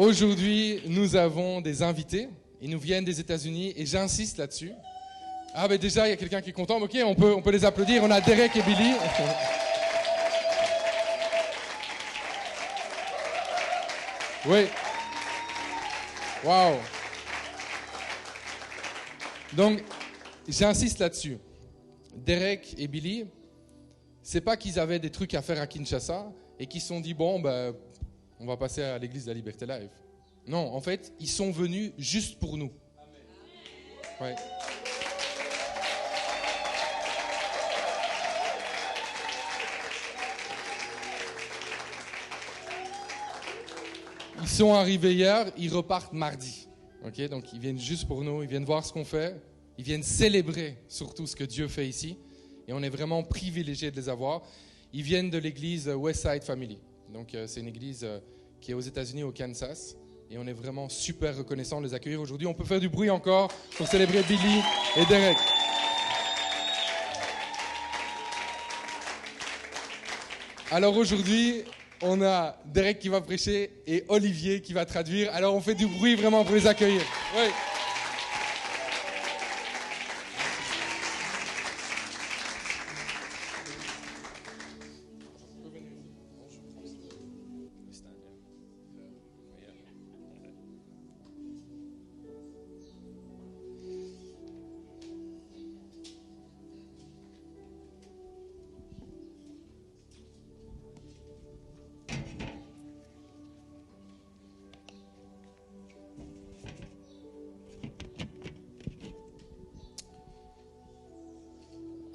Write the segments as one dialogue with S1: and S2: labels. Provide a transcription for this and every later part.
S1: Aujourd'hui, nous avons des invités. Ils nous viennent des États-Unis et j'insiste là-dessus. Ah ben déjà, il y a quelqu'un qui est content. Ok, on peut les applaudir. On a Derek et Billy. Oui. Waouh. Donc, j'insiste là-dessus. Derek et Billy, c'est pas qu'ils avaient des trucs à faire à Kinshasa et qu'ils se sont dit, bon, ben, on va passer à l'église de la Liberté Live. Non, en fait, ils sont venus juste pour nous. Ouais. Ils sont arrivés hier, ils repartent mardi. Okay, donc ils viennent juste pour nous, ils viennent voir ce qu'on fait, ils viennent célébrer surtout ce que Dieu fait ici. Et on est vraiment privilégiés de les avoir. Ils viennent de l'église Westside Family. Donc c'est une église qui est aux États-Unis, au Kansas. Et on est vraiment super reconnaissants de les accueillir aujourd'hui. On peut faire du bruit encore pour célébrer Billy et Derek. Alors aujourd'hui, on a Derek qui va prêcher et Olivier qui va traduire. Alors on fait du bruit vraiment pour les accueillir. Oui.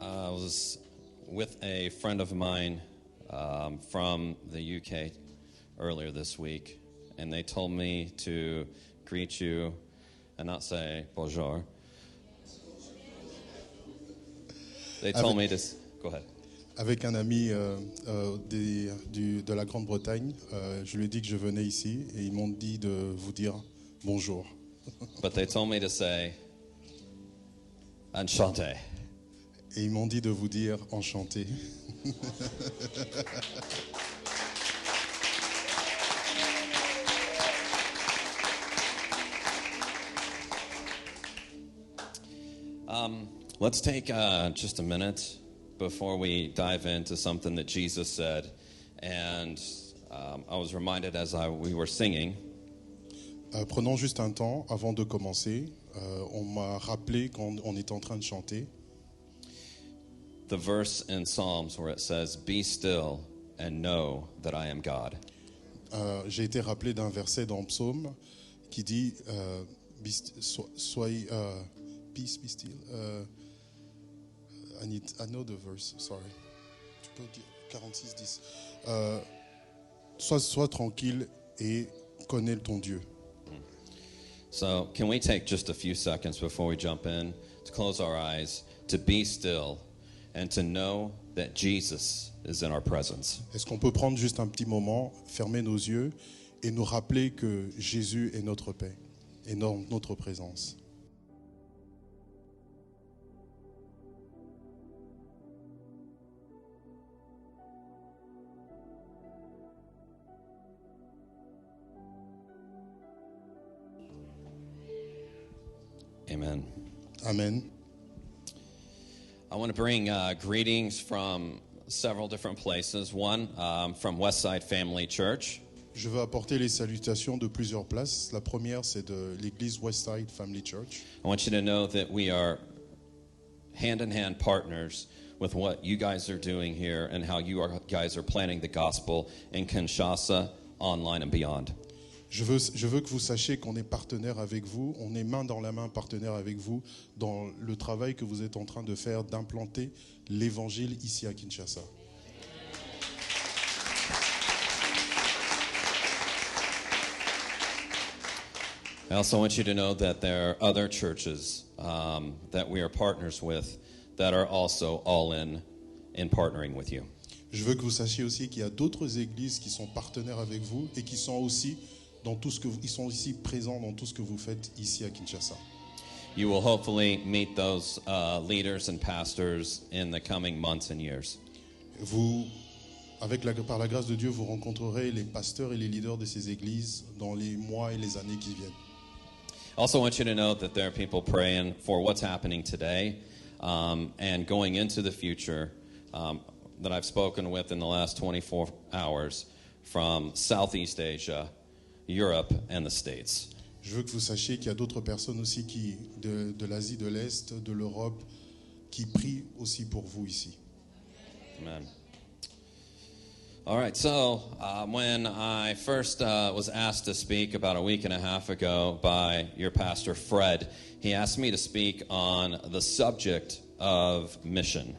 S2: I was with a friend of mine from the UK earlier this week, and they told me to greet you and not say bonjour. They told me to... Go ahead.
S3: Avec un ami de la Grande-Bretagne, je lui ai dit que je venais ici et ils m'ont dit de vous dire bonjour.
S2: But they told me to say enchanté.
S3: Et ils m'ont dit de vous dire enchanté.
S2: Let's take just a minute before we dive into something that Jesus said. And I was reminded as we were singing.
S3: Prenons juste un temps avant de commencer. On m'a rappelé quand on est en train de chanter.
S2: The verse in Psalms where it says, "Be still and know that I am God."
S3: J'ai été rappelé d'un verset dans Psaume qui dit soyez peace, be still. I know the verse. Sorry. Tu peux dire 46:10. Sois tranquille et connais ton Dieu.
S2: So, can we take just a few seconds before we jump in to close our eyes, to be still and to know that Jesus is in our presence?
S3: Est-ce qu'on peut prendre juste un petit moment, fermer nos yeux et nous rappeler que Jésus est notre paix et notre présence?
S2: Amen.
S3: Amen.
S2: I want to bring greetings from several different places. One, from Westside Family Church.
S3: Je veux apporter les salutations de plusieurs places. La première, c'est de l'église Westside Family Church.
S2: I want you to know that we are hand-in-hand partners with what you guys are doing here and how guys are planning the gospel in Kinshasa, online and beyond.
S3: Je veux que vous sachiez qu'on est partenaire avec vous, on est main dans la main partenaire avec vous dans le travail que vous êtes en train de faire d'implanter l'évangile ici à Kinshasa.
S2: I also want you to know that there are other churches that we are partners with that are also all in partnering with you.
S3: Je veux que vous sachiez aussi qu'il y a d'autres églises qui sont partenaires avec vous et qui sont aussi dans tout ce que ils sont ici présents dans tout ce que vous faites ici à Kinshasa.
S2: You will hopefully meet those leaders and pastors in the coming months and years.
S3: Vous Par la grâce de Dieu, vous rencontrerez les pasteurs et les leaders de ces églises dans les mois et les années qui viennent.
S2: I also want you to know that there are people praying for what's happening today and going into the future that I've spoken with in the last 24 hours from Southeast Asia, Europe, and the States.
S3: Je veux que vous sachiez qu'il y a d'autres personnes aussi de l'Asie de l'Est, de l'Europe, qui prient aussi pour vous ici.
S2: Amen. All right, so when I first was asked to speak about a week and a half ago by your pastor, Fred, he asked me to speak on the subject of mission.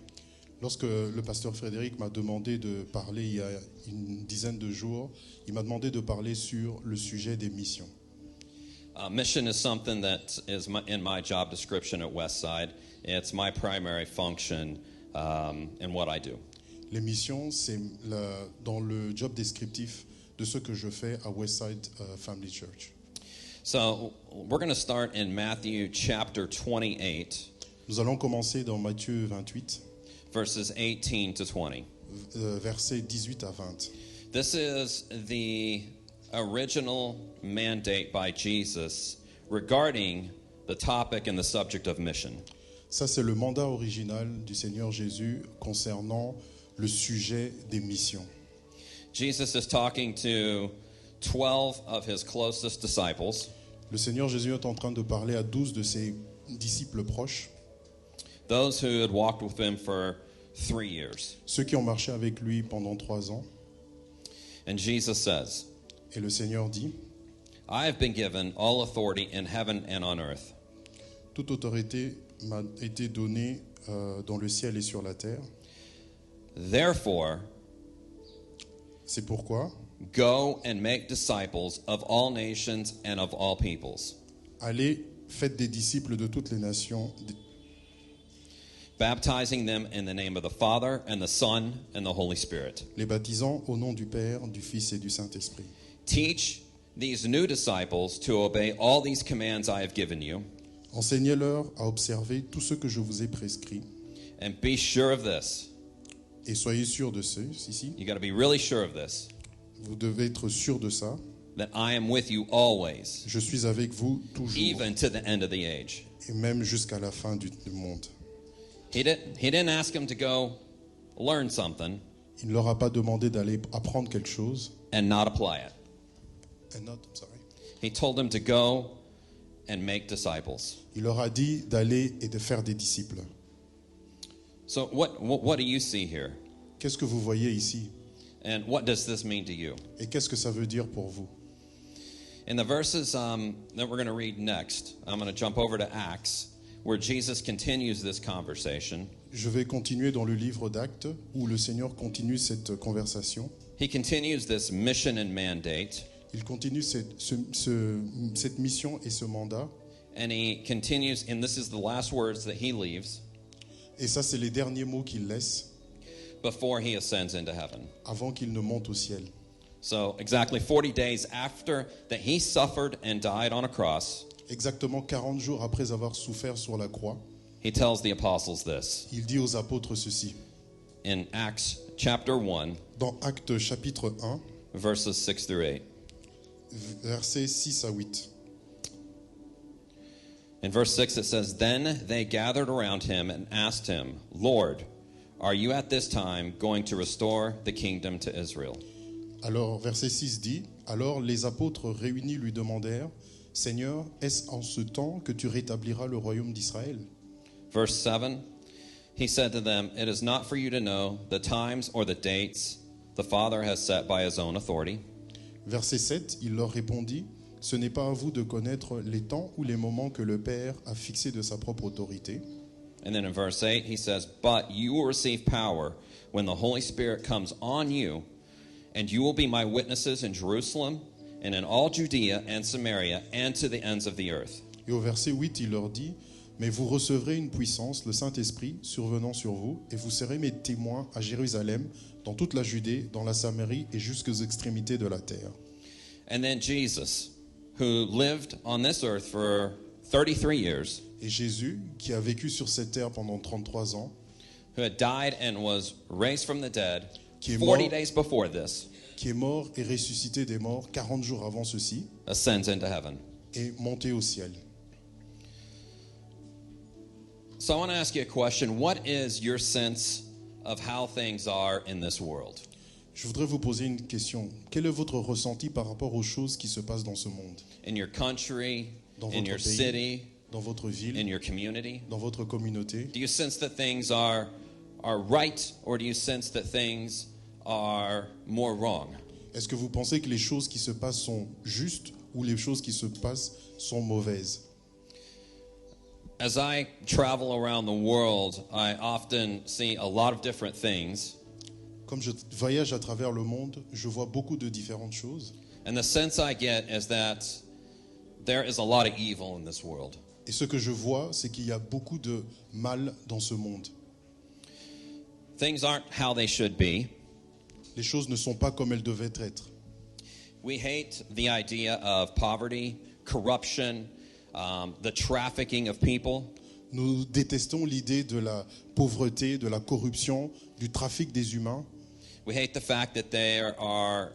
S3: Lorsque le pasteur Frédéric m'a demandé de parler il y a une dizaine de jours, il m'a demandé de parler sur le sujet des missions.
S2: Mission is something that is in my job description at Westside. It's my primary function in what I do.
S3: Les missions, c'est dans le job descriptif de ce que je fais à Westside Family Church.
S2: So we're going to start in Matthew chapter 28,
S3: Nous allons commencer dans Matthieu 28,
S2: verses 18 to 20.
S3: versets 18 à 20.
S2: This is the original mandate by Jesus regarding the topic and the subject of mission.
S3: Ça, c'est le mandat original du Seigneur Jésus concernant le sujet des missions.
S2: Jesus is talking to 12 of his closest disciples,
S3: Le Seigneur Jésus est en train de parler à 12 de ses disciples proches,
S2: those who had walked with him for 3 years.
S3: ceux qui ont marché avec lui pendant 3 ans.
S2: And Jesus says,
S3: Et le Seigneur dit,
S2: I have been given all authority in heaven and on earth.
S3: toute autorité m'a été donnée dans le ciel et sur la terre.
S2: Therefore,
S3: C'est pourquoi,
S2: go and make disciples of all nations and of all peoples,
S3: allez, faites des disciples de toutes les nations,
S2: baptizing them in the name of the Father and the Son and the Holy Spirit.
S3: les baptisant au nom du Père, du Fils et du Saint-Esprit.
S2: Teach these new disciples to obey all these commands I have given you,
S3: Enseignez-leur à observer tout ce que je vous ai prescrit.
S2: and be sure of this.
S3: Et soyez sûrs de ceci,
S2: You got to be really sure of this,
S3: vous devez être sûrs de ça.
S2: that I am with you always,
S3: Je suis avec vous toujours,
S2: even to the end of the age.
S3: et même jusqu'à la fin du monde.
S2: He didn't ask them to go learn something
S3: Il ne leur a pas demandé d'aller apprendre quelque chose.
S2: and not apply it. He told them to go and make disciples.
S3: Il leur a dit d'aller et de faire des disciples.
S2: So what do you see here?
S3: Qu'est-ce que vous voyez ici?
S2: And what does this mean to you?
S3: Et qu'est-ce que ça veut dire pour vous?
S2: In the verses that we're going to read next, I'm going to jump over to Acts, where Jesus continues this conversation.
S3: Je vais continuer dans le livre d'Actes où le Seigneur continue cette conversation.
S2: He continues this mission and mandate,
S3: Il continue cette mission et ce mandat.
S2: and he continues, and this is the last words that he leaves
S3: Et ça, c'est les derniers mots qu'il laisse
S2: before he ascends into heaven.
S3: avant qu'il ne monte au ciel.
S2: So exactly 40 days after that he suffered and died on a cross,
S3: Exactement 40 jours après avoir souffert sur la croix,
S2: he tells the apostles this
S3: il dit aux apôtres ceci.
S2: in Acts chapter 1,
S3: Dans Actes chapitre 1,
S2: verses 6 through 8.
S3: versets 6 à 8.
S2: In verse 6 it says, Then they gathered around him and asked him, Lord, are you at this time going to restore the kingdom to Israel?
S3: Alors, verset 6 dit, alors les apôtres réunis lui demandèrent, Seigneur, est-ce en ce temps que tu rétabliras le royaume d'Israël?
S2: Verse 7, he said to them, It is not for you to know the times or the dates the Father has set by his own authority.
S3: Verset 7, il leur répondit, ce n'est pas à vous de connaître les temps ou les moments que le Père a fixés de sa propre autorité.
S2: And then in verse 8, he says, But you will receive power when the Holy Spirit comes on you, and you will be my witnesses in Jerusalem and in all Judea and Samaria and to the ends of the earth.
S3: Et au verset 8, il leur dit, mais vous recevrez une puissance, le Saint-Esprit, survenant sur vous, et vous serez mes témoins à Jérusalem, dans toute la Judée, dans la Samarie et jusqu'aux extrémités de la terre.
S2: And then Jesus, who lived on this earth for 33 years,
S3: Et Jésus, qui a vécu sur cette terre pendant 33 ans,
S2: who had died and was raised from the dead,
S3: qui est
S2: 40 days before this,
S3: qui est mort et ressuscité des morts 40 jours avant ceci,
S2: ascends into heaven.
S3: est monté au ciel.
S2: So I want to ask you a question. What is your sense of how things are in this world?
S3: Je voudrais vous poser une question. Quel est votre ressenti par rapport aux choses qui se passent dans ce monde,
S2: In your country,
S3: dans
S2: in
S3: votre
S2: your
S3: pays,
S2: city,
S3: dans votre
S2: in
S3: ville,
S2: your community?
S3: dans votre communauté?
S2: Do you sense that things are right, or do you sense that things are more wrong?
S3: Est-ce que vous pensez que les choses qui se passent sont justes ou les choses qui se passent sont mauvaises?
S2: As I travel around the world, I often see a lot of different things.
S3: Comme je voyage à travers le monde, je vois beaucoup de différentes choses.
S2: And the sense I get is that there is a lot of evil in this world.
S3: Et ce que je vois, c'est qu'il y a beaucoup de mal dans ce monde.
S2: Things aren't how they should be.
S3: Les choses ne sont pas comme elles devaient être.
S2: We hate the idea of poverty, corruption, the trafficking of people.
S3: Nous détestons l'idée de la pauvreté, de la corruption, du trafic des humains.
S2: We hate the fact that there are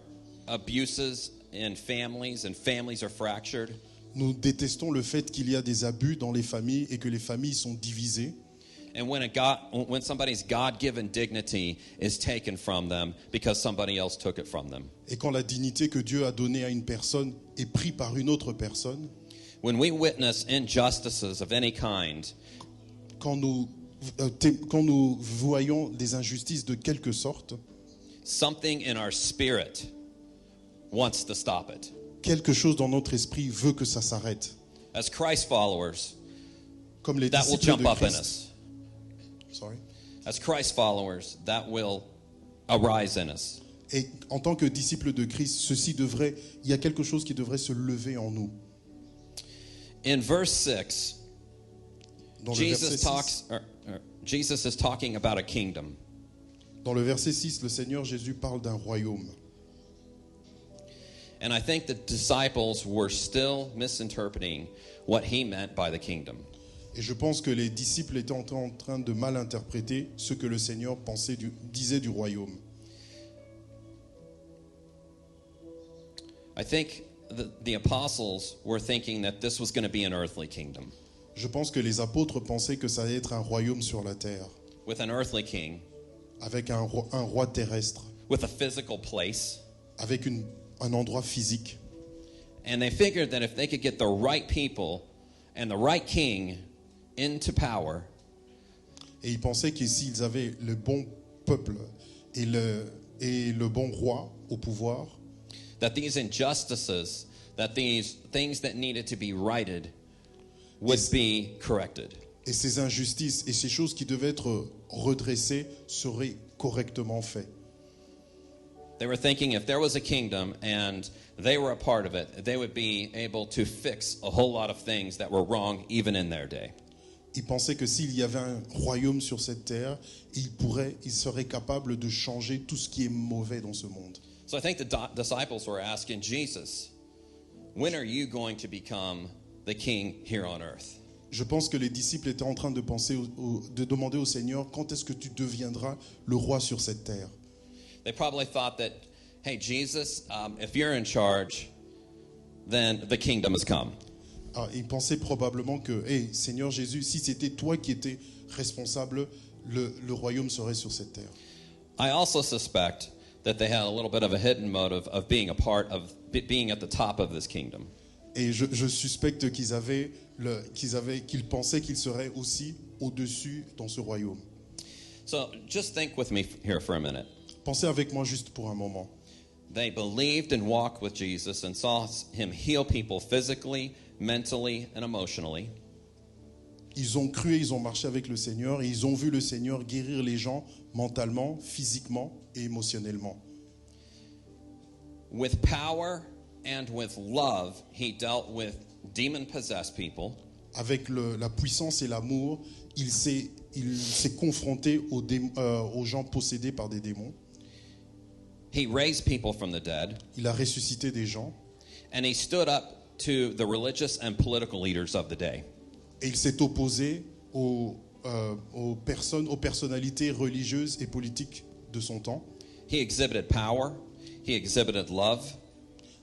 S2: abuses in families and families are fractured.
S3: Nous détestons le fait qu'il y a des abus dans les familles et que les familles sont divisées.
S2: And when somebody's God-given dignity is taken from them because somebody else took it from them.
S3: Et quand la dignité que Dieu a donnée à une personne est prise par une autre personne,
S2: When we witness injustices of any kind,
S3: quand nous voyons des injustices de quelque sorte,
S2: something in our spirit wants to stop it.
S3: quelque chose dans notre esprit veut que ça s'arrête.
S2: As Christ followers,
S3: Comme les
S2: that will
S3: disciples
S2: jump
S3: de
S2: up in
S3: Christ.
S2: us.
S3: Sorry.
S2: As Christ followers, that will arise in us.
S3: Et en tant que disciples de Christ, il y a quelque chose qui devrait se lever en nous.
S2: In verse 6,
S3: Dans le verset
S2: Jesus
S3: 6,
S2: Jesus is talking about a kingdom.
S3: dans le verset 6, le Seigneur Jésus parle d'un royaume.
S2: And I think the disciples were still misinterpreting what he meant by the kingdom.
S3: Et je pense que les disciples étaient en train de mal interpréter ce que le Seigneur disait du royaume.
S2: I think the apostles were thinking that this was going to be an earthly kingdom
S3: Je pense que les apôtres pensaient que ça allait être un royaume sur la terre,
S2: with an earthly king,
S3: avec un roi terrestre,
S2: with a physical place.
S3: avec un endroit physique.
S2: And they figured that if they could get the right people and the right king into power,
S3: Et ils pensaient que s'ils avaient le bon peuple et le bon roi au pouvoir,
S2: that these injustices, that these things that needed to be righted would be corrected.
S3: et ces injustices et ces choses qui devaient être redressées seraient correctement faites.
S2: They were thinking if there was a kingdom and they were a part of it, they would be able to fix a whole lot of things that were wrong even in their day.
S3: Ils pensaient que s'il y avait un royaume sur cette terre, ils seraient capables de changer tout ce qui est mauvais dans ce monde.
S2: So I think the disciples were asking Jesus, when are you going to become the king here on earth?
S3: Je pense que les disciples étaient en train de penser, de demander au Seigneur, quand est-ce que tu deviendras le roi sur cette terre?
S2: They probably thought that, hey, Jesus, if you're in charge, then the kingdom has come.
S3: Ah, ils pensaient probablement que, hey, Seigneur Jésus, si c'était toi qui étais responsable, le royaume serait sur cette terre.
S2: I also suspect that they had a little bit of a hidden motive of being a part of being at the top of this kingdom.
S3: Et je suspecte qu'ils pensaient qu'ils seraient aussi au-dessus dans ce royaume.
S2: So just think with me here for a minute.
S3: Pensez avec moi juste pour un moment.
S2: They believed and walked with Jesus and saw him heal people physically, mentally, and emotionally.
S3: Ils ont cru et ils ont marché avec le Seigneur et ils ont vu le Seigneur guérir les gens mentalement, physiquement et émotionnellement.
S2: With power and with love, he dealt with demon-possessed people.
S3: Avec la puissance et l'amour, il s'est confronté aux gens possédés par des démons.
S2: He raised people from the dead.
S3: Il a ressuscité des gens
S2: And he stood up to the religious and political leaders of the day.
S3: et il s'est opposé aux personnalités religieuses et politiques de son temps.
S2: He exhibited power. He exhibited love.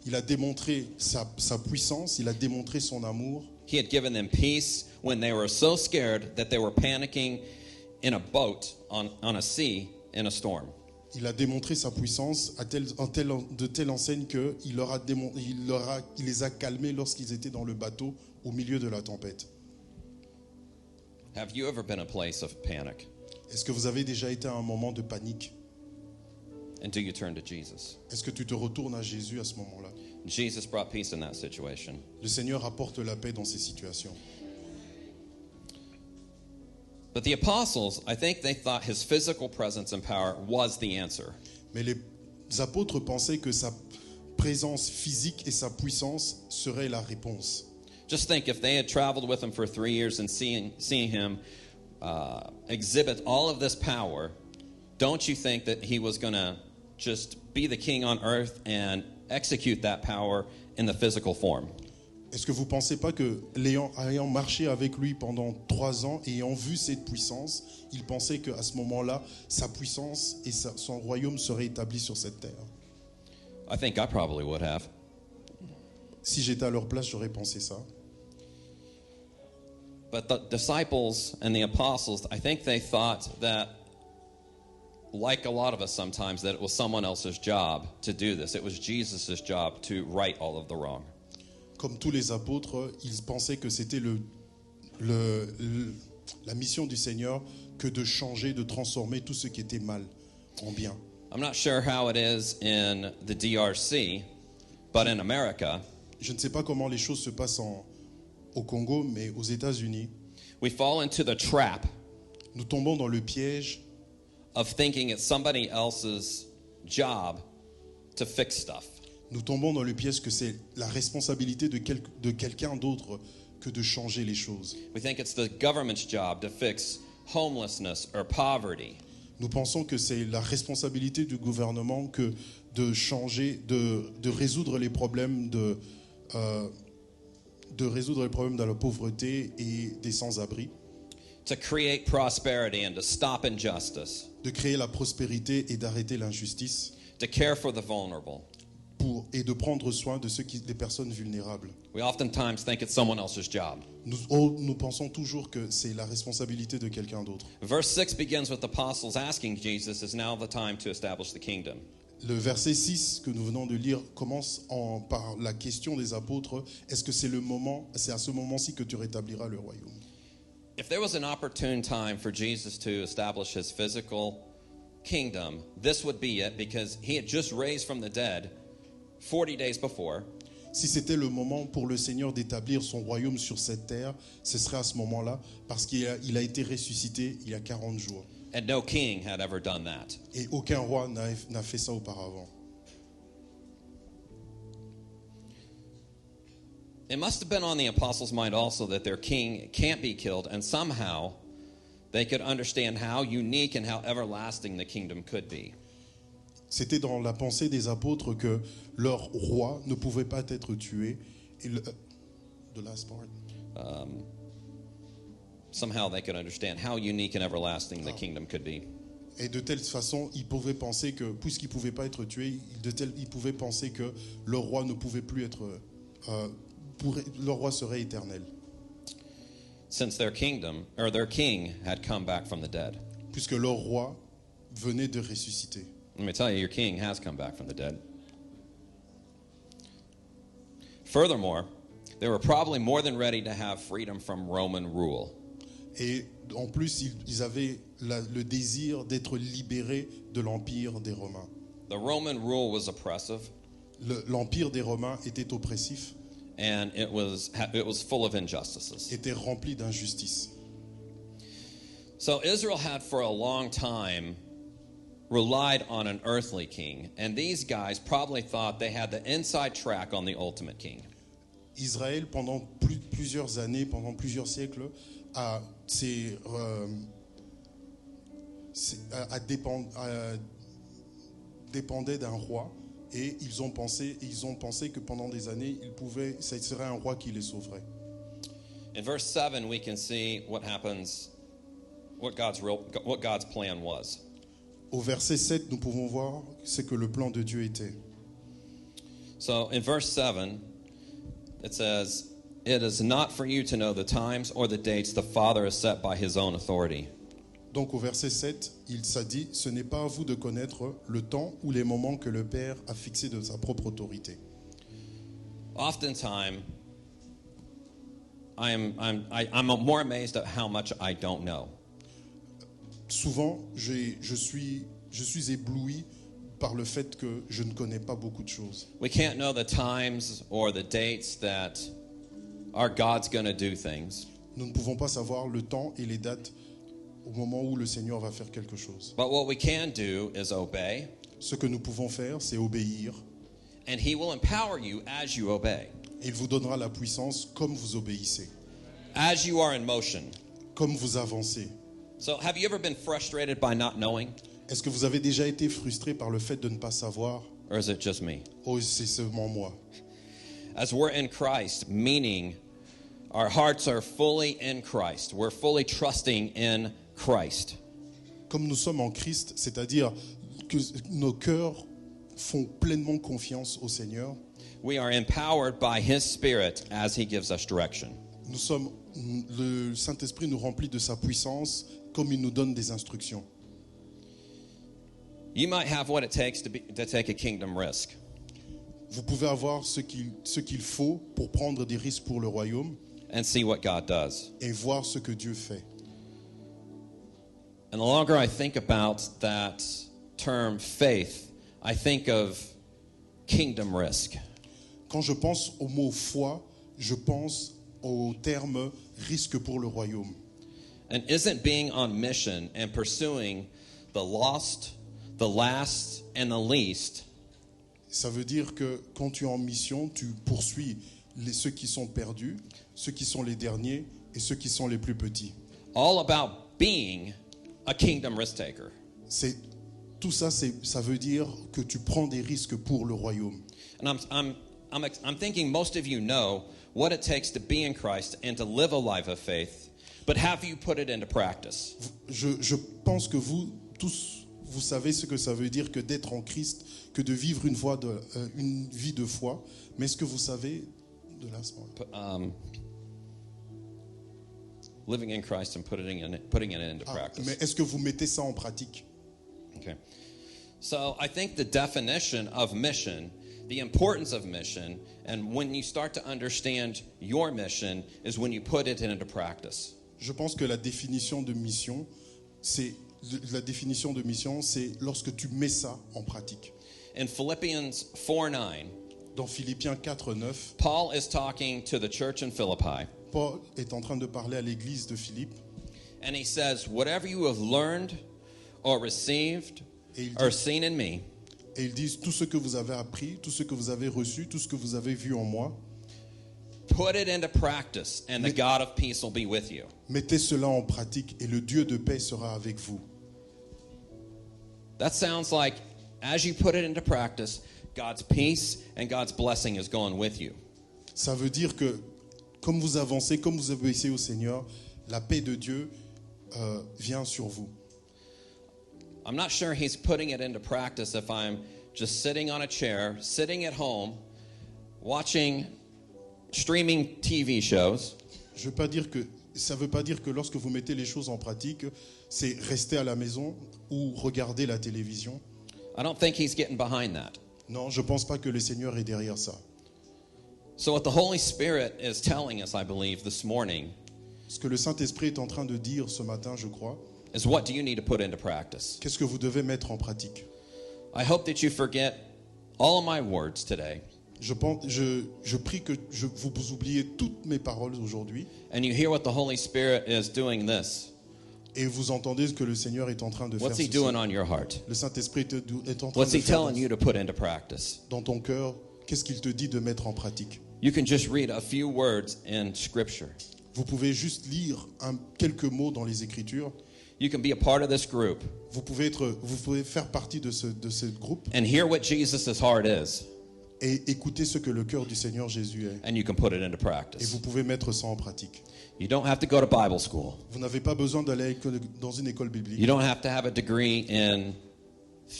S3: Il a démontré sa puissance, il a démontré son amour.
S2: He had given them peace when they were so scared that they were panicking in a boat on a sea in a storm.
S3: Il a démontré sa puissance de telle enseigne qu'il les a calmés lorsqu'ils étaient dans le bateau au milieu de la tempête.
S2: Have you ever been a place of panic?
S3: Est-ce que vous avez déjà été à un moment de panique?
S2: And do you turn to Jesus?
S3: Est-ce que tu te retournes à Jésus à ce moment-là?
S2: Jesus brought peace in that situation.
S3: Le Seigneur apporte la paix dans ces situations.
S2: But the apostles, I think they thought his physical presence and power was the answer.
S3: Mais les apôtres pensaient que sa présence physique et sa puissance seraient la réponse.
S2: Just think if they had traveled with him for 3 years and seeing him exhibit all of this power, don't you think that he was going to just be the king on earth and execute that power in the physical form?
S3: Est-ce que vous ne pensez pas que, ayant marché avec lui pendant 3 ans et ayant vu cette puissance, il pensait qu'à ce moment-là, sa puissance et son royaume seraient établis sur cette terre?
S2: I think I probably would have.
S3: Si j'étais à leur place, j'aurais pensé ça.
S2: But the disciples and the apostles, I think they thought that, like a lot of us sometimes, that it was someone else's job to do this. It was Jesus' job to right all of the wrong.
S3: Comme tous les apôtres, ils pensaient que c'était la mission du Seigneur que de changer, de transformer tout ce qui était mal en bien.
S2: I'm not sure how it is in the DRC, but in America,
S3: Je ne sais pas comment les choses se passent au Congo, mais aux États-Unis,
S2: we fall into the trap
S3: nous tombons dans le piège
S2: of thinking it's somebody else's job to fix stuff.
S3: Nous tombons dans le piège que c'est la responsabilité de quelqu'un d'autre que de changer les choses.
S2: We think it's the government's job to fix homelessness or poverty.
S3: Nous pensons que c'est la responsabilité du gouvernement que de changer, de résoudre les problèmes de la pauvreté et des sans-abri,
S2: To create prosperity and to stop injustice.
S3: de créer la prospérité et d'arrêter l'injustice,
S2: To care for the vulnerable.
S3: et de prendre soin des personnes vulnérables.
S2: We oftentimes think it's someone else's job.
S3: Nous pensons toujours que c'est la responsabilité de quelqu'un d'autre.
S2: Verse 6 begins with the apostles asking Jesus, is now the time to establish the kingdom?
S3: Le verset 6 que nous venons de lire commence par la question des apôtres. Est-ce que c'est à ce moment-ci que tu rétabliras le royaume?
S2: If there was an opportune time for Jesus to establish his physical kingdom, this would be it, because he had just raised from the dead 40 days before.
S3: Si c'était le moment pour le Seigneur d'établir son royaume sur cette terre, ce serait à ce moment-là, parce qu'il a été ressuscité il y a 40 jours.
S2: And no king had ever done that.
S3: Et aucun roi n'a fait ça auparavant.
S2: It must have been on the apostles' mind also that their king can't be killed, and somehow they could understand how unique and how everlasting the kingdom could be.
S3: C'était dans la pensée des apôtres que leur roi ne pouvait pas être tué. Et the last part.
S2: Somehow they could understand how unique and everlasting the kingdom could be.
S3: Et de telle façon, ils pouvaient penser que, puisqu'ils ne pouvaient pas être tués, ils pouvaient penser que leur roi ne pouvait plus être... leur roi serait éternel.
S2: Since their king had come back from the dead.
S3: Puisque leur roi venait de ressusciter.
S2: Let me tell you, your king has come back from the dead. Furthermore, they were probably more than ready to have freedom from Roman rule.
S3: Et en plus, ils avaient le désir d'être libérés de l'empire des Romains.
S2: The Roman rule was oppressive.
S3: L'empire des Romains était oppressif.
S2: And it was full of injustices.
S3: Était rempli d'injustice.
S2: So Israel had for a long time relied on an earthly king, and these guys probably thought they had the inside track on the ultimate king.
S3: Israël, pendant plusieurs années, pendant plusieurs siècles, dépendait d'un roi, et ils ont pensé que pendant des années, ce serait un roi qui les sauverait.
S2: In verse 7, we can see what happens, what God's plan was.
S3: Au verset 7, nous pouvons voir ce que le plan de Dieu était.
S2: So in verse 7, it says, "It is not for you to know the times or the dates the Father has set by his own authority."
S3: Donc au verset 7, il s'est dit, ce n'est pas à vous de connaître le temps ou les moments que le Père a fixés de sa propre autorité.
S2: Oftentimes, I'm more amazed at how much I don't know.
S3: Souvent, je suis ébloui par le fait que je ne connais pas beaucoup de choses.
S2: We can't know the times or the dates that our God's going to do things.
S3: Nous ne pouvons pas savoir le temps et les dates au moment où le Seigneur va faire quelque chose.
S2: But what we can do is obey,
S3: Ce que nous pouvons faire, c'est obéir.
S2: and he will empower you as you obey.
S3: Et il vous donnera la puissance comme vous obéissez,
S2: As you are in motion.
S3: comme vous avancez.
S2: So have you ever been frustrated by not knowing?
S3: Est-ce que vous avez déjà été frustré par le fait de ne pas savoir?
S2: Or is it just me?
S3: Oh, c'est seulement moi.
S2: As we're in Christ, meaning our hearts are fully in Christ. We're fully trusting in Christ.
S3: Comme nous sommes en Christ, c'est-à-dire que nos cœurs font pleinement confiance au Seigneur,
S2: We are empowered by his Spirit as he gives us direction.
S3: le Saint-Esprit nous remplit de sa puissance comme il nous donne des instructions.
S2: You might have what it takes to take a kingdom risk.
S3: Vous pouvez avoir ce qu'il faut pour prendre des risques pour le royaume
S2: And see what God does.
S3: et voir ce que Dieu fait.
S2: And the longer I think about that term faith, I think of kingdom risk.
S3: Quand je pense au mot foi, je pense au terme risque pour le royaume.
S2: And isn't being on mission and pursuing the lost, the last, and the least
S3: Ça veut dire que quand tu es en mission, tu poursuis ceux qui sont perdus, ceux qui sont les derniers et ceux qui sont les plus petits.
S2: all about being a kingdom risk taker?
S3: Tout ça, ça veut dire que tu prends des risques pour le royaume.
S2: And I'm thinking most of you know what it takes to be in Christ and to live a life of faith, but have you put it into practice?
S3: Je pense que vous tous, vous savez ce que ça veut dire que d'être en Christ, que de vivre une vie de foi. Mais est-ce que vous savez de la
S2: Living in Christ and putting it into practice.
S3: Mais est-ce que vous mettez ça en pratique?
S2: Okay. So I think the definition of mission, the importance of mission, and when you start to understand your mission is when you put it into practice.
S3: Je pense que la définition de mission, c'est lorsque tu mets ça en pratique.
S2: In Philippians 4:9,
S3: Dans Philippiens 4:9,
S2: Paul is talking to the church in Philippi,
S3: Paul est en train de parler à l'église de Philippe
S2: and he says, "Whatever you have learned or received or seen in me,
S3: et il dit tout ce que vous avez appris, tout ce que vous avez reçu, tout ce que vous avez vu en moi,
S2: put it into practice, and the God of peace will be with you."
S3: mettez cela en pratique et le Dieu de paix sera avec vous.
S2: That sounds like as you put it into practice, God's peace and God's blessing is going with you.
S3: Ça veut dire que comme vous avancez, comme vous obéissez au Seigneur, la paix de Dieu vient sur vous.
S2: I'm not sure he's putting it into practice if I'm just sitting on a chair, sitting at home, watching streaming TV shows.
S3: Ça veut pas dire que lorsque vous mettez les choses en pratique, c'est rester à la maison ou regarder la télévision.
S2: I don't think he's getting behind that.
S3: Non, je pense pas que le Seigneur est derrière ça.
S2: So what the Holy Spirit is telling us, I believe, this morning
S3: Ce que le Saint-Esprit est en train de dire ce matin, je crois,
S2: is what do you need to put into practice?
S3: qu'est-ce que vous devez mettre en pratique?
S2: I hope that you forget all of my words today
S3: Je prie que vous oubliez toutes mes paroles aujourd'hui
S2: and you hear what the Holy Spirit is doing this.
S3: et vous entendez ce que le Seigneur est en train de faire.
S2: What's he doing on your heart?
S3: Le Saint-Esprit est en train
S2: What's
S3: de
S2: he
S3: faire
S2: telling you to put into practice?
S3: dans ton cœur. Qu'est-ce qu'il te dit de mettre en pratique?
S2: You can just read a few words in Scripture.
S3: Vous pouvez juste lire quelques mots dans les Écritures.
S2: You can be a part of this group
S3: Vous pouvez faire partie de ce groupe
S2: and hear what Jesus' heart is,
S3: et écouter ce que le cœur du Seigneur Jésus est.
S2: and you can put it into
S3: Et
S2: practice.
S3: vous pouvez mettre ça en pratique.
S2: You don't have to go to Bible school.
S3: Vous n'avez pas besoin d'aller dans une école
S2: You
S3: biblique.
S2: don't have to have a degree in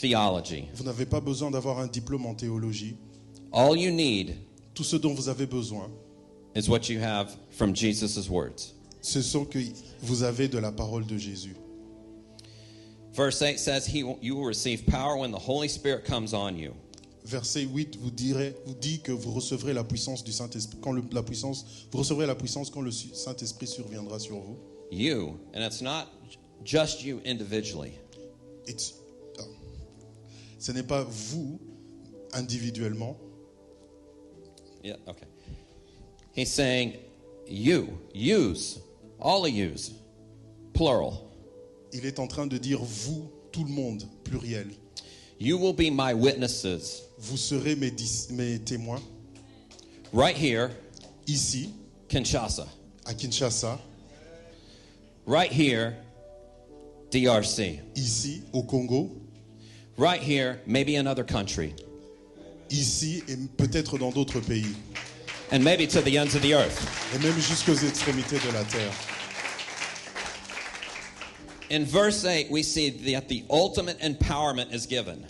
S2: theology.
S3: Vous n'avez pas besoin d'avoir un diplôme en théologie.
S2: All you need
S3: Tout ce dont vous avez besoin,
S2: is what you have from Jesus' words.
S3: ce sont que vous avez de la parole de Jésus.
S2: Verse 8 says, you will receive power when the Holy Spirit comes on you.
S3: Verset 8 vous dit que vous recevrez la puissance du Saint-Esprit vous recevrez la puissance quand le Saint-Esprit surviendra sur vous.
S2: You, and it's not just you individually.
S3: Ce n'est pas vous individuellement.
S2: Yeah, okay. He's saying, yous, all of yous, plural.
S3: Il est en train de dire vous, tout le monde, pluriel.
S2: You will be my witnesses.
S3: Vous serez mes témoins.
S2: Right here,
S3: Ici,
S2: Kinshasa.
S3: à Kinshasa.
S2: Right here, DRC.
S3: Ici, au Congo.
S2: Right here, maybe another country.
S3: Ici et peut-être dans d'autres pays.
S2: And maybe to the ends of the earth.
S3: Et même jusqu'aux extrémités de la terre.
S2: In verse 8, we see that the ultimate empowerment is given.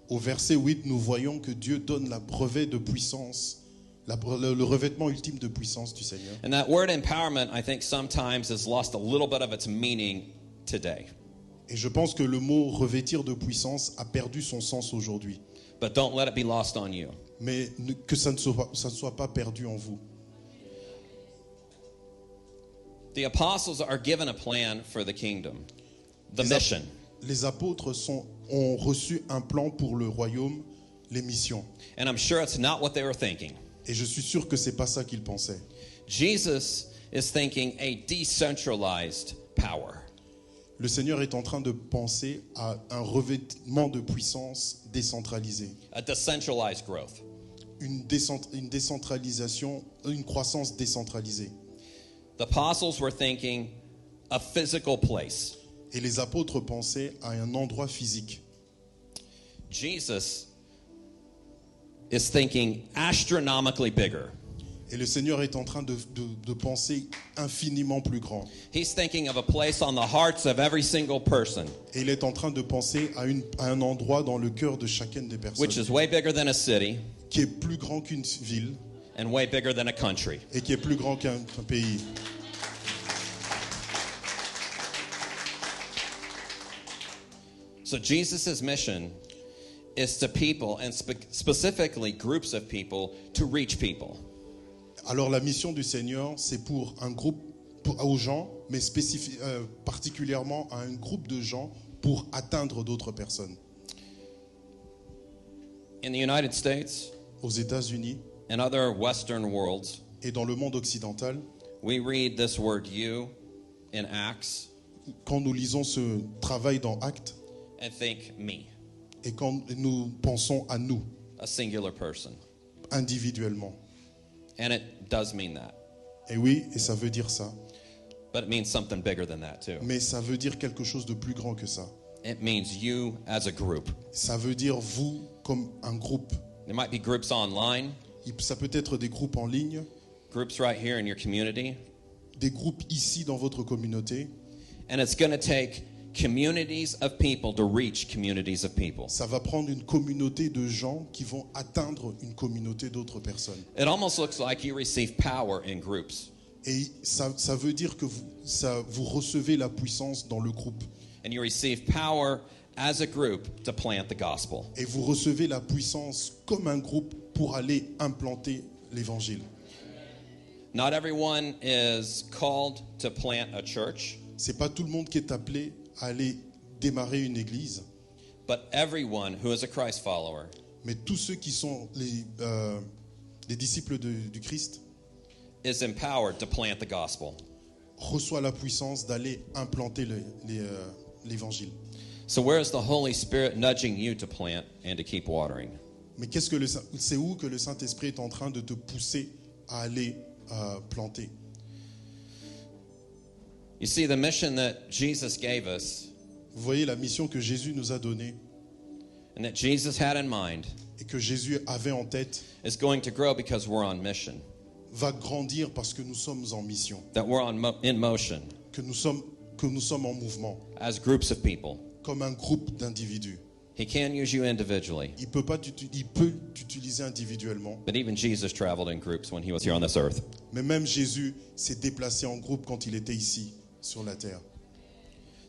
S3: Au verset 8, nous voyons que Dieu donne la brevet de puissance, le revêtement ultime de puissance du Seigneur.
S2: And that word empowerment, I think sometimes has lost a little bit of its meaning today.
S3: Et je pense que le mot revêtir de puissance a perdu son sens aujourd'hui.
S2: But don't let it be lost on you.
S3: Mais que ça ne soit pas perdu en vous.
S2: The apostles are given a plan for the kingdom, the mission.
S3: Les apôtres ont reçu un plan pour le royaume, les missions.
S2: And I'm sure it's not what they were thinking.
S3: Et je suis sûr que c'est pas ça qu'ils pensaient.
S2: Jesus is thinking a decentralized power.
S3: Le Seigneur est en train de penser à un revêtement de puissance décentralisé.
S2: A decentralized growth.
S3: Une décentralisation, une croissance décentralisée.
S2: The apostles were thinking a physical place.
S3: Et les apôtres pensaient à un endroit physique.
S2: Jesus is thinking astronomically bigger.
S3: Et le Seigneur est en train de penser infiniment plus grand.
S2: He's thinking of a place on the hearts of every single person,
S3: Et il est en train de penser à un endroit dans le cœur de chacune des personnes
S2: which is way bigger than a city
S3: qui est plus grand qu'une ville
S2: and way bigger than a country.
S3: et qui est plus grand qu'un pays.
S2: So Jesus' mission is to people, and specifically groups of people, to reach people.
S3: Alors la mission du Seigneur, c'est pour un groupe, aux gens, mais particulièrement à un groupe de gens pour atteindre d'autres personnes.
S2: In the United States
S3: Aux États-Unis
S2: and other Western worlds,
S3: et dans le monde occidental,
S2: we read this word you in Acts
S3: quand nous lisons ce travail dans Actes
S2: and think me,
S3: et quand nous pensons à nous
S2: a singular person.
S3: individuellement.
S2: And it does mean that.
S3: Et oui, et ça veut dire ça.
S2: But it means something bigger than that too.
S3: Mais ça veut dire quelque chose de plus grand que ça.
S2: It means you as a group.
S3: Ça veut dire vous comme un groupe.
S2: There might be groups online,
S3: Ça peut être des groupes en ligne,
S2: groups right here in your community,
S3: des groupes ici dans votre communauté.
S2: and it's going to take communities of people to reach communities of people.
S3: Ça va prendre une communauté de gens qui vont atteindre une communauté d'autres personnes.
S2: It almost looks like you receive power in groups.
S3: Et ça veut dire que vous recevez la puissance dans le groupe.
S2: And you receive power as a group to plant the gospel.
S3: Et vous recevez la puissance comme un groupe pour aller implanter l'évangile.
S2: Not everyone is called to plant a church,
S3: C'est pas tout le monde qui est appelé à aller démarrer une église,
S2: but everyone who is a Christ follower
S3: mais tous ceux qui sont les disciples du Christ
S2: is empowered to plant the gospel.
S3: reçoivent la puissance d'aller implanter l'évangile.
S2: So where is the Holy Spirit nudging you to plant and to keep watering?
S3: Mais c'est où que le Saint-Esprit est en train de te pousser à aller planter?
S2: You see, the mission that Jesus gave us
S3: Vous voyez la mission que Jésus nous a donnée
S2: and that Jesus had in mind
S3: et que Jésus avait en tête
S2: is going to grow because we're on mission,
S3: va grandir parce que nous sommes en mission,
S2: that we're in motion
S3: que nous sommes en mouvement,
S2: as groups of people.
S3: comme un groupe d'individus.
S2: He can use you individually.
S3: Il peut t'utiliser individuellement.
S2: But even Jesus traveled in groups when he was here on this earth.
S3: Mais même Jésus s'est déplacé en groupe quand il était ici, sur la terre.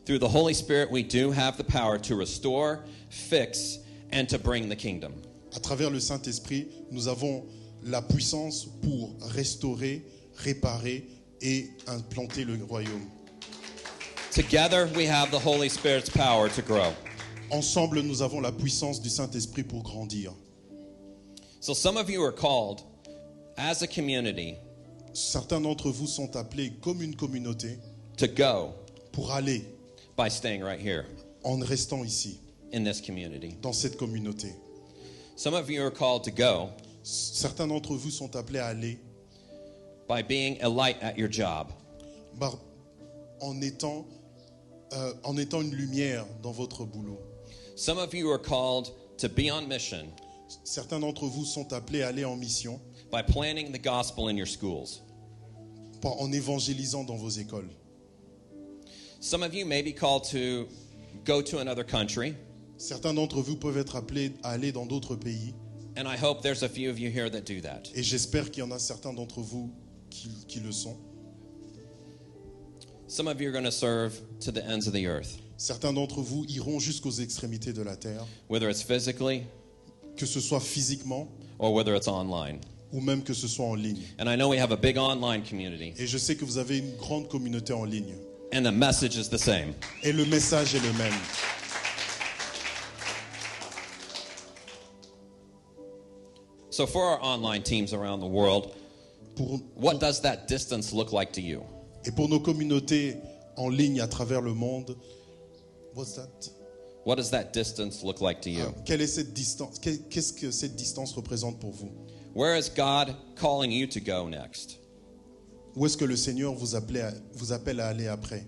S2: Through the Holy Spirit, we do have the power to restore, fix, and to bring the kingdom.
S3: À travers le Saint-Esprit, nous avons la puissance pour restaurer, réparer et implanter le royaume.
S2: Together, we have the Holy Spirit's power to grow.
S3: Ensemble, nous avons la puissance du Saint-Esprit pour grandir.
S2: So some of you are called as a community
S3: Certains d'entre vous sont appelés comme une communauté
S2: to go
S3: pour aller
S2: by staying right here
S3: en restant ici,
S2: in this community.
S3: dans cette communauté.
S2: Some of you are called to go
S3: Certains d'entre vous sont appelés à aller
S2: by being a light at your job.
S3: en étant une lumière dans votre boulot.
S2: Some of you are called to be on mission
S3: Certains d'entre vous sont appelés à aller en mission
S2: by planting the gospel in your schools.
S3: en évangélisant dans vos écoles.
S2: Some of you may be called to go to another country,
S3: Certains d'entre vous peuvent être appelés à aller dans d'autres pays.
S2: and I hope there's a few of you here that do that.
S3: Et j'espère qu'il y en a certains d'entre vous qui le sont.
S2: Some of you are going to serve to the ends of the earth,
S3: Certains d'entre vous iront jusqu'aux extrémités de la terre,
S2: whether it's physically
S3: que ce soit physiquement
S2: or whether it's online.
S3: ou même que ce soit en ligne.
S2: And I know we have a big online community,
S3: Et je sais que vous avez une grande communauté en ligne.
S2: and the message is the same.
S3: Et le message est le même.
S2: So for our online teams around the world, what does that distance look like to you?
S3: Et pour nos communautés en ligne à travers le monde, what's that?
S2: What does that distance look like to you?
S3: Quelle est cette distance? Qu'est-ce que cette distance représente pour vous?
S2: Where is God calling you to go next?
S3: Où est-ce que le Seigneur vous appelle à aller après?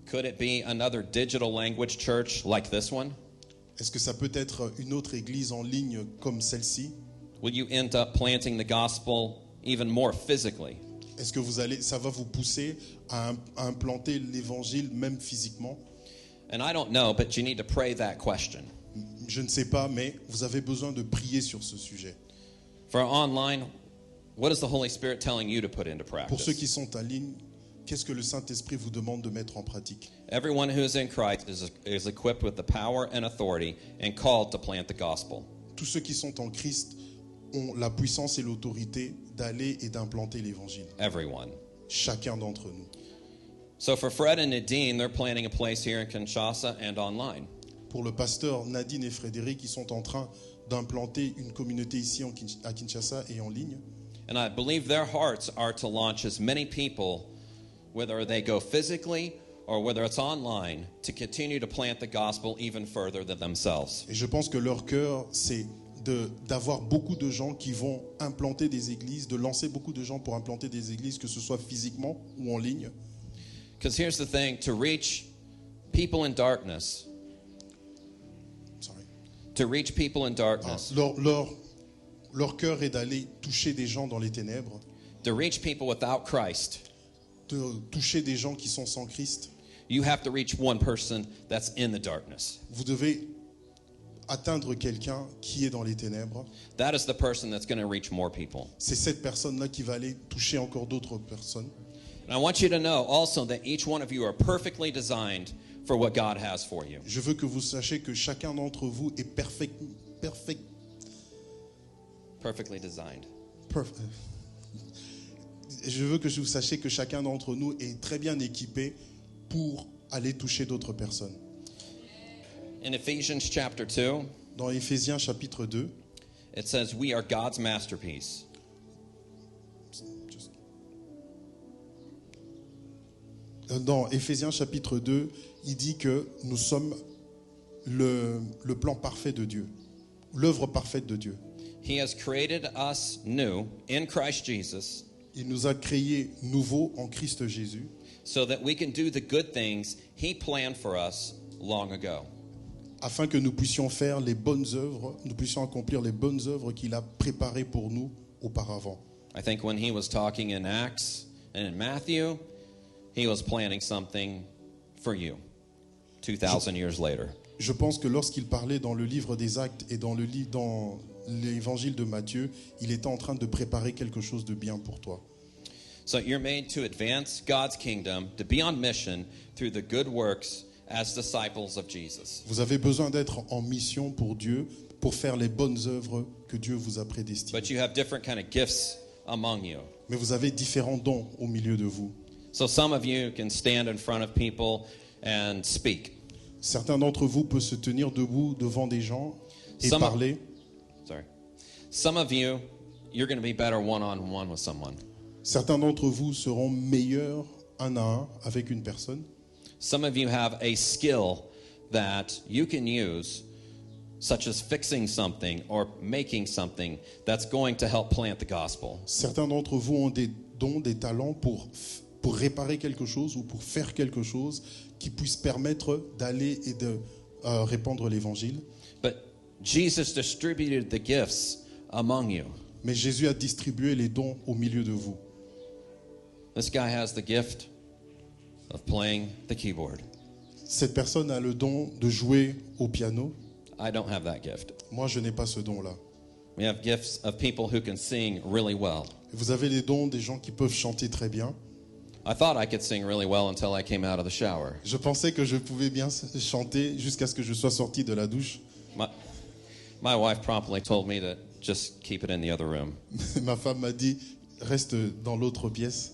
S2: Could it be another digital language church like this one?
S3: Est-ce que ça peut être une autre église en ligne comme celle-ci?
S2: Will you end up planting the gospel even more physically?
S3: Est-ce que ça va vous pousser à implanter l'évangile même physiquement?
S2: And I don't know, but you need to pray that question.
S3: Je ne sais pas, mais vous avez besoin de prier sur ce sujet.
S2: For online, what is the Holy Spirit telling you to put into
S3: Pour ceux qui
S2: practice?
S3: sont en ligne, qu'est-ce que le Saint-Esprit vous demande de mettre en pratique?
S2: Everyone who is in Christ is equipped with the power and authority and called to plant the gospel.
S3: Tous ceux qui sont en Christ ont la puissance et l'autorité d'aller et d'implanter l'évangile.
S2: Everyone.
S3: Chacun d'entre nous.
S2: So for Fred and Nadine, they're planning a place here in Kinshasa and online.
S3: Pour le pasteur Nadine et Frédéric, ils sont en train d'implanter une communauté ici à Kinshasa et en ligne.
S2: And I believe their hearts are to launch as many people, whether they go physically or whether it's online, to continue to plant the gospel even further than themselves.
S3: Et je pense que leur cœur, c'est d'avoir beaucoup de gens qui vont implanter des églises, de lancer beaucoup de gens pour implanter des églises, que ce soit physiquement ou en ligne.
S2: Because here's the thing, to reach people in darkness,
S3: Sorry.
S2: to reach people in darkness,
S3: Leur cœur est d'aller toucher des gens dans les ténèbres,
S2: to reach people without Christ,
S3: de toucher des gens qui sont sans Christ.
S2: you have to reach one person that's in the darkness.
S3: Vous devez atteindre quelqu'un qui est dans les ténèbres.
S2: That is the person that's going to reach more people.
S3: C'est cette personne-là qui va aller toucher encore d'autres personnes.
S2: And I want you to know also that each one of you are perfectly designed for what God has for you.
S3: Je veux que vous sachiez que chacun d'entre vous est
S2: Perfectly designed.
S3: Je veux que vous sachiez que chacun d'entre nous est très bien équipé pour aller toucher d'autres personnes.
S2: In Ephesians chapter 2,
S3: Dans Éphésiens chapitre 2,
S2: it says, we are God's masterpiece.
S3: dans Éphésiens chapitre 2, il dit que nous sommes le plan parfait de Dieu, l'œuvre parfaite de Dieu.
S2: He has created us new in Christ Jesus
S3: Il nous a créés nouveaux en Christ Jésus
S2: so that we can do the good things He planned for us long ago.
S3: afin que nous puissions faire les bonnes œuvres, nous puissions accomplir les bonnes œuvres qu'il a préparées pour nous auparavant.
S2: I think when He was talking in Acts and in Matthew, He was planning something for you 2,000 years later.
S3: je pense que lorsqu'il parlait dans le livre des Actes et dans l'évangile de Matthieu, il était en train de préparer quelque chose de bien pour toi.
S2: So you're made to advance God's kingdom, to be on mission through the good works as disciples of Jesus.
S3: Vous avez besoin d'être en mission pour Dieu, pour faire les bonnes œuvres que Dieu vous a prédestinées.
S2: But you have different kind of gifts among you.
S3: Mais vous avez différents dons au milieu de vous.
S2: So some of you can stand in front of people and speak.
S3: Certains d'entre vous peuvent se tenir debout devant des gens et
S2: Some-
S3: parler.
S2: Sorry. Some of you, you're going to be better one-on-one with someone.
S3: Certains d'entre vous seront meilleurs un à un avec une personne.
S2: Some of you have a skill that you can use, such as fixing something or making something that's going to help plant the gospel.
S3: Certains d'entre vous ont des dons, des talents pour réparer quelque chose ou pour faire quelque chose qui puisse permettre d'aller et de répandre l'évangile.
S2: But Jesus distributed the gifts among you.
S3: Mais Jésus a distribué les dons au milieu de vous.
S2: This guy has the gift of playing the keyboard.
S3: Cette personne a le don de jouer au piano.
S2: I don't have that gift.
S3: Moi, je n'ai pas ce don-là.
S2: We have gifts of people who can sing really well.
S3: Vous avez les dons des gens qui peuvent chanter très bien.
S2: I thought I could sing really well until I came out of the shower.
S3: Je pensais que je pouvais bien chanter jusqu'à ce que je sois sorti de la douche.
S2: My wife promptly told me to just keep it in the other room.
S3: Ma femme m'a dit, reste dans l'autre pièce.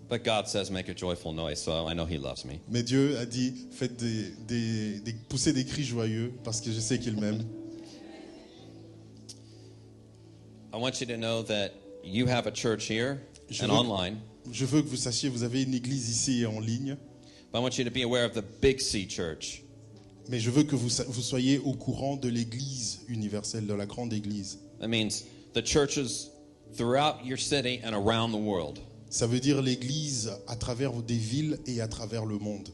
S2: But God says make a joyful noise, so I know He loves me.
S3: Mais Dieu a dit, faites pousser des cris joyeux parce que je sais qu'il m'aime.
S2: I want you to know that you have a church here and online.
S3: Je veux que vous sachiez, vous avez une église ici et en ligne,
S2: But I want you to be aware of the Big C Church.
S3: mais je veux que vous soyez au courant de l'église universelle, de la grande église.
S2: That means the churches throughout your city and around the world.
S3: Ça veut dire l'église à travers des villes et à travers le monde.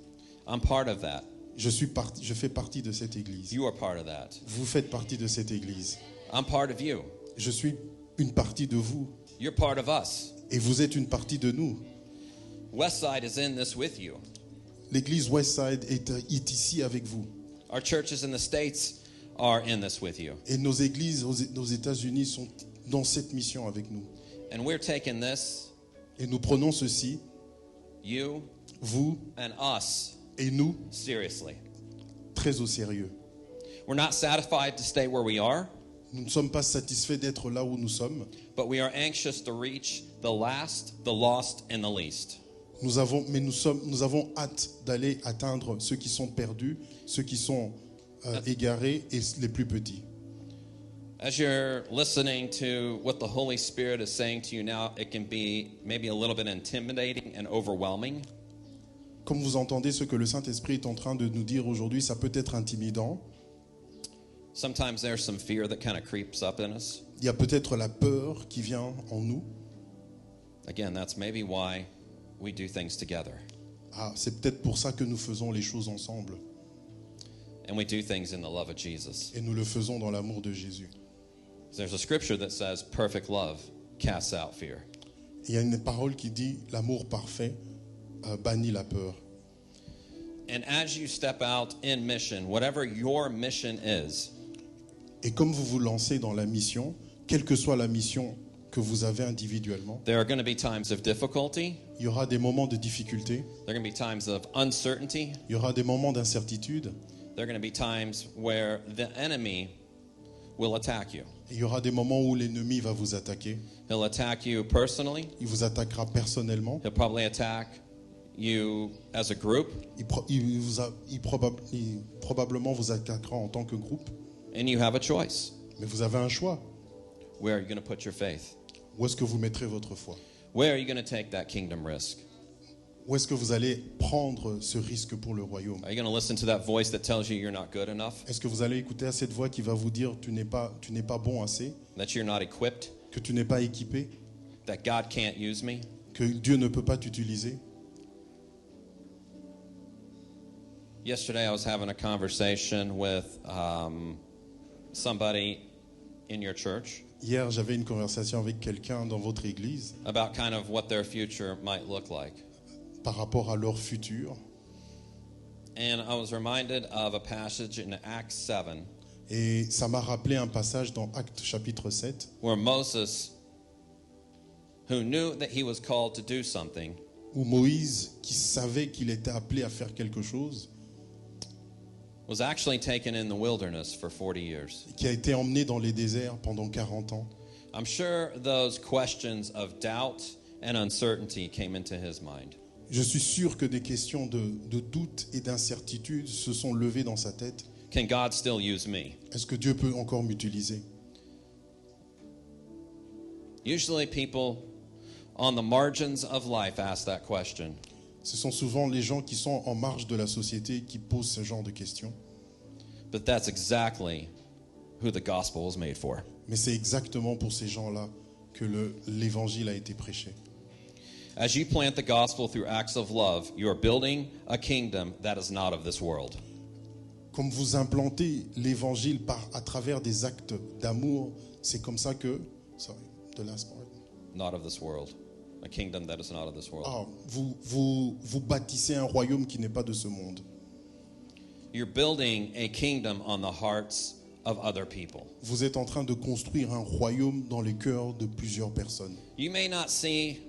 S2: I'm part of that.
S3: Je fais partie de cette église.
S2: You are part of that.
S3: Vous faites partie de cette église.
S2: I'm part of you.
S3: Je suis une partie de vous.
S2: You're part of us.
S3: Et vous êtes une partie de nous.
S2: Westside is in this with you.
S3: L'église Westside est ici avec vous.
S2: Our churches in the States are in this with you.
S3: Et nos églises aux États-Unis sont dans cette mission avec nous.
S2: And we're taking this,
S3: Et nous prenons ceci,
S2: you
S3: vous
S2: and us,
S3: et nous,
S2: seriously.
S3: très au sérieux.
S2: We're not satisfied to stay where we are,
S3: Nous ne sommes pas satisfaits d'être là où nous sommes.
S2: but we are anxious to reach the last, the lost, and the least.
S3: Nous avons hâte d'aller atteindre ceux qui sont perdus, ceux qui sont égarés et les plus petits.
S2: As you're listening to what the Holy Spirit is saying to you now, it can be maybe a little bit intimidating and overwhelming.
S3: Comme vous entendez ce que le Saint-Esprit est en train de nous dire aujourd'hui, ça peut être intimidant.
S2: Sometimes there's some fear that kind of creeps up in us.
S3: Il y a peut-être la peur qui vient en nous.
S2: Again, that's maybe why we do things together.
S3: Ah, c'est peut-être pour ça que nous faisons les choses ensemble.
S2: And we do things in the love of Jesus.
S3: Et nous le faisons dans l'amour de Jésus.
S2: There's a scripture that says perfect love casts out fear.
S3: Il y a une parole qui dit l'amour parfait bannit la peur.
S2: And as you step out in mission, whatever your mission is,
S3: Et comme vous vous lancez dans la mission, quelle que soit la mission que vous avez individuellement,
S2: there are going to be times of difficulty.
S3: il y aura des moments de difficulté,
S2: There are going to be times of uncertainty.
S3: il y aura des moments d'incertitude,
S2: There are going to be times where the enemy will attack you.
S3: et il y aura des moments où l'ennemi va vous attaquer.
S2: He'll attack you personally.
S3: Il vous attaquera personnellement.
S2: He'll probably attack you as a group.
S3: Il probablement vous attaquera en tant que groupe.
S2: And you have a choice.
S3: Mais vous avez un choix.
S2: Where are you going to put your faith?
S3: Où est-ce que vous mettrez votre foi?
S2: Where are you going to take that kingdom risk?
S3: Où est-ce que vous allez prendre ce risque pour le royaume?
S2: Are you going to listen to that voice that tells you you're not good enough,
S3: Est-ce que vous allez écouter à cette voix qui va vous dire tu n'es pas bon assez,
S2: that you're not equipped,
S3: que tu n'es pas équipé,
S2: that God can't use me?
S3: que Dieu ne peut pas t'utiliser?
S2: Yesterday I was having a conversation with somebody in your church
S3: Hier, j'avais une conversation avec quelqu'un dans votre église
S2: about kind of what their future might look like.
S3: par rapport à leur futur.
S2: And I was reminded of a passage in Acts 7
S3: Et ça m'a rappelé un passage dans Actes chapitre 7,
S2: where Moses, who knew that he was called to do something,
S3: où Moïse, qui savait qu'il était appelé à faire quelque chose,
S2: was actually taken in the wilderness for 40 years.
S3: qui a été emmené dans les déserts pendant 40 ans.
S2: I'm sure those questions of doubt and uncertainty came into his mind.
S3: Je suis sûr que des questions de doute et d'incertitude se sont levées dans sa tête.
S2: Can God still use me?
S3: Est-ce que Dieu peut encore m'utiliser?
S2: Usually people on the margins of life ask that question.
S3: Ce sont souvent les gens qui sont en marge de la société qui posent ce genre de questions.
S2: But that's exactly who the gospel was made for.
S3: Mais c'est exactement pour ces gens-là que l'évangile a été prêché.
S2: As you plant the gospel through acts of love, you are building a kingdom that is not of this world.
S3: Comme vous implantez l'évangile à travers des actes d'amour, c'est comme ça que... Sorry, the last part.
S2: Not of this world. A kingdom that is not of this world.
S3: Vous bâtissez un royaume qui n'est pas de ce monde.
S2: You're building a kingdom on the hearts of other people.
S3: Vous êtes en train de construire un royaume dans les cœurs de plusieurs personnes.
S2: You may not see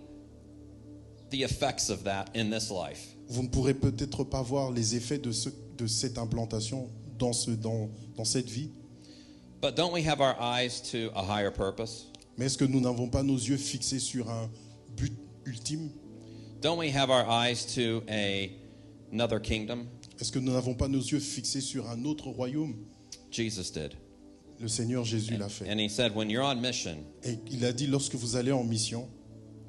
S2: the effects of that in this life.
S3: Vous ne pourrez peut-être pas voir les effets de cette implantation dans cette vie.
S2: But don't we have our eyes to a higher purpose?
S3: Mais est-ce que nous n'avons pas nos yeux fixés sur un but ultime?
S2: Don't we have our eyes to another kingdom?
S3: Est-ce que nous n'avons pas nos yeux fixés sur un autre royaume?
S2: Jesus did.
S3: Le Seigneur Jésus l'a fait.
S2: And he said, when you're on mission,
S3: Et il a dit, lorsque vous allez en mission,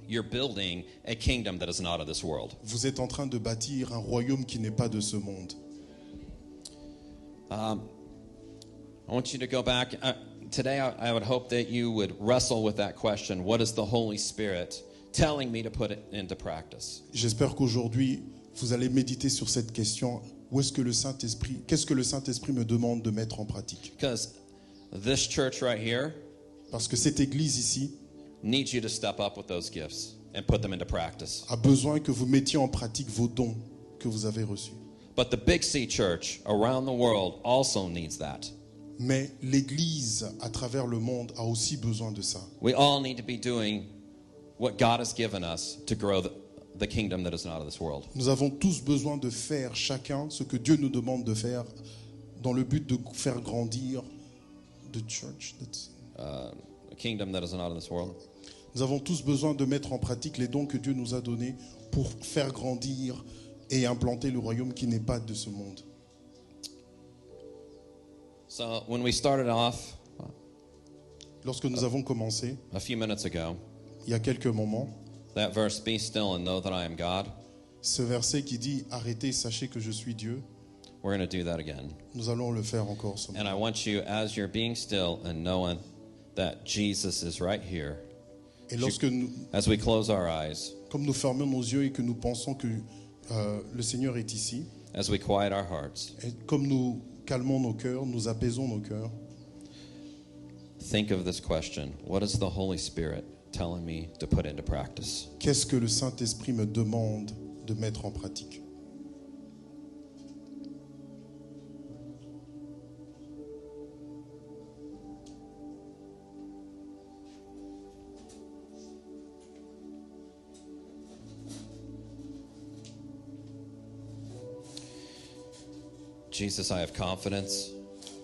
S2: you're building a kingdom that is not of this world.
S3: vous êtes en train de bâtir un royaume qui n'est pas de ce monde.
S2: I want you to go back. Today, I would hope that you would wrestle with that question. What is the Holy Spirit telling me to put it into practice?
S3: J'espère qu'aujourd'hui, vous allez méditer sur cette question. Qu'est-ce que le Saint-Esprit me demande de mettre en pratique?
S2: Because this church right here
S3: Parce que cette église ici
S2: needs you to step up with those gifts and put them into practice.
S3: a besoin que vous mettiez en pratique vos dons que vous avez reçus.
S2: But the Big C Church around the world also needs that.
S3: Mais l'église à travers le monde a aussi besoin de ça.
S2: We all need to be doing what God has given us to grow the kingdom that is not of this world.
S3: Nous avons tous besoin de faire chacun ce que Dieu nous demande de faire dans le but de faire grandir the church.
S2: A kingdom that is not of this world.
S3: Nous avons tous besoin de mettre en pratique les dons que Dieu nous a donnés pour faire grandir et implanter le royaume qui n'est pas de ce monde.
S2: So when we started off
S3: Lorsque nous avons commencé,
S2: a few minutes ago,
S3: il y a quelques moments,
S2: that verse, be still and know that I am God,
S3: ce verset qui dit « Arrêtez, sachez que je suis Dieu »,
S2: we're going to do that again.
S3: nous allons le faire encore ce
S2: And
S3: moment.
S2: I want you, as you're being still and knowing that Jesus is right here,
S3: Et lorsque nous,
S2: as we close our eyes,
S3: comme nous fermons nos yeux et que nous pensons que le Seigneur est ici,
S2: as we quiet our hearts,
S3: et comme nous calmons nos cœurs, nous apaisons nos cœurs,
S2: think of this question. What is the Holy Spirit telling me to put into practice?
S3: qu'est-ce que le Saint-Esprit me demande de mettre en pratique?
S2: Jesus, I have confidence,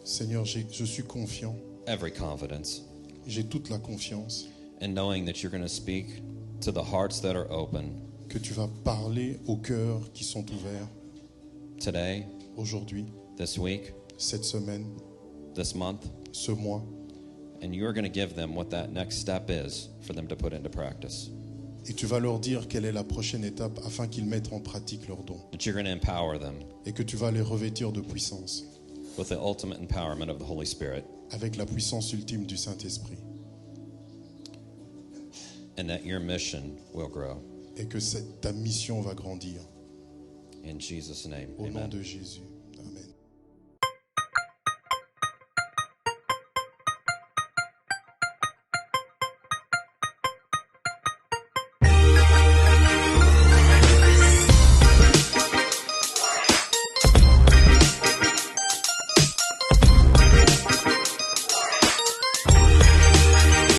S3: Seigneur, je suis confiant,
S2: every confidence,
S3: j'ai toute la confiance
S2: in knowing that you're going to speak to the hearts that are open
S3: que tu vas parler aux cœurs qui sont ouverts
S2: today,
S3: aujourd'hui,
S2: this week,
S3: cette semaine,
S2: this month,
S3: ce mois,
S2: and you're going to give them what that next step is for them to put into practice.
S3: et tu vas leur dire quelle est la prochaine étape afin qu'ils mettent en pratique leurs dons,
S2: That you're going to empower them
S3: et que tu vas les revêtir de puissance,
S2: with the ultimate empowerment of the Holy Spirit,
S3: avec la puissance ultime du Saint-Esprit,
S2: and that your mission will grow.
S3: et que ta mission va grandir.
S2: In Jesus' name,
S3: Au nom
S2: amen.
S3: de Jésus.